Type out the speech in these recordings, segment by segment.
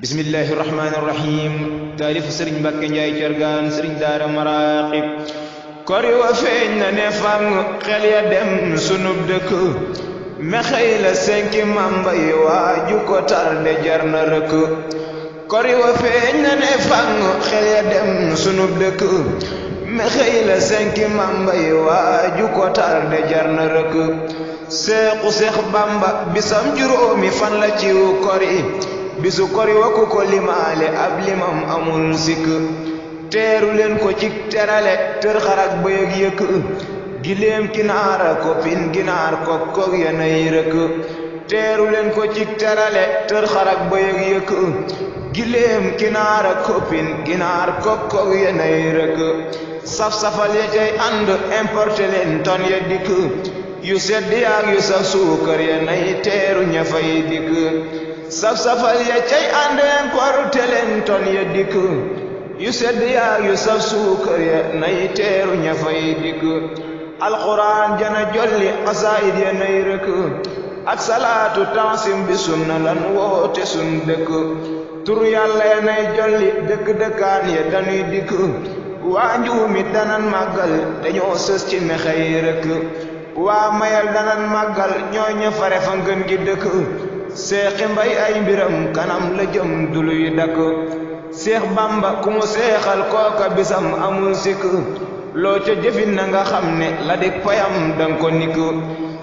bismillahi rahmaani rahim taalifu sëriñ Mbàkke Njaay Cargaan sëriñ daara maraqib kori wa feeñ na ne fang xel ya dem sunub dëkk mexey la senki mamba yi waaju ko tarde jar na rëkk kori wa feeñ na ne fang xel ya dem sunub dëkk mexey la senki mamba yi waaju ko tarde jar na rëkk seex bamba bisam juróomi fan la ciw kori bisu kori waku ko limaale ab limam amul sikk teeru leen ko ci terale tër xarak bëyëg yëkk giléem kinaara ko pin ginaar kok kok yanay rëkk teeru leen ko ci terale tër xarak bëyëg yëkk giléem kinaara ko pin ginaar kok kok yanay rëkk saf-safal ya cay ànd importe leen ton ya dikk yu sedd yaag yu saf suukar yanay teeru ña fay dikk saf-safal ya cay ànd importe leen ton ya dikk yu sedd yaag yu saf suukar ya nay teeru ña fay dikk alquran jana jolli xasaayid ya nay rëkk ak salaatu tansim bi sunna lan woote sun dëkk tur yàlla ya nay jolli dëkk-dëkkaan ya dañuy dikk waa njuumi danan màggal dañoo sës ci mexey rëkk waa mayal danan màggal ñoo ña fare fa ngën gi dëkk seexi mbay ay mbiram kanam la jëm duluy dakk seex bamba ku mu seexal kooka bisam amul sikk loo ca jëfin na nga xam ne la dik payam danga ko nikk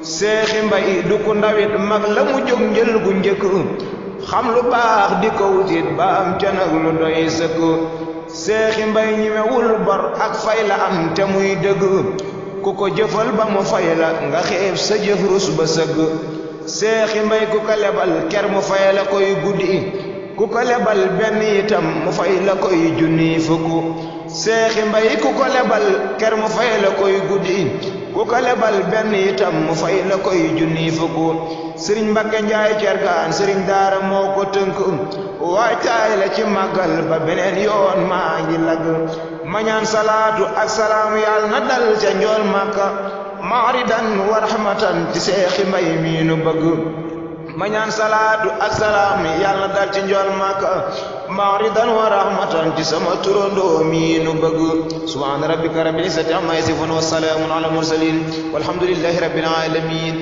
seexi mbay du ku ndawit mag la mu jóg njël gu njëkk xam lu baax di ko wutit ba am ca nag lu doy sëkk seexi mbay ñimewul bor ak fay la am te muy dëgg ku ko jëfal ba mu fay la nga xeeb sa jëf rus ba sëgg seexi mbay ku ko lebal ker mu fay la koy guddi ku ko lebal benn itam mu fay la koy junni fukk seexi mbay ku ko lebal ker mu fay la koy guddi ku ko lebal benn itam mu fay la koy junni fukk sëriñ Mbàkke Njaay Cargaan sëriñ daara moo ko tënk waajtaay la ci màggal ba beneen yoon maa ngi lag ma ñaan salaatu ak salaam yàlla na dal ca njool Màkka maaridan wa rahmatan ci seexi mbay mi nu bëgg ma ñaan salaatu ak salaam yàlla dal ci njool Màkka maaridan wa rahmatan ci sama turandoo mi nu bëgg subhaana rabbika rabbil izzati amma yasifun wa salaamun ala mursalin walhamdulillahi rabbil alamin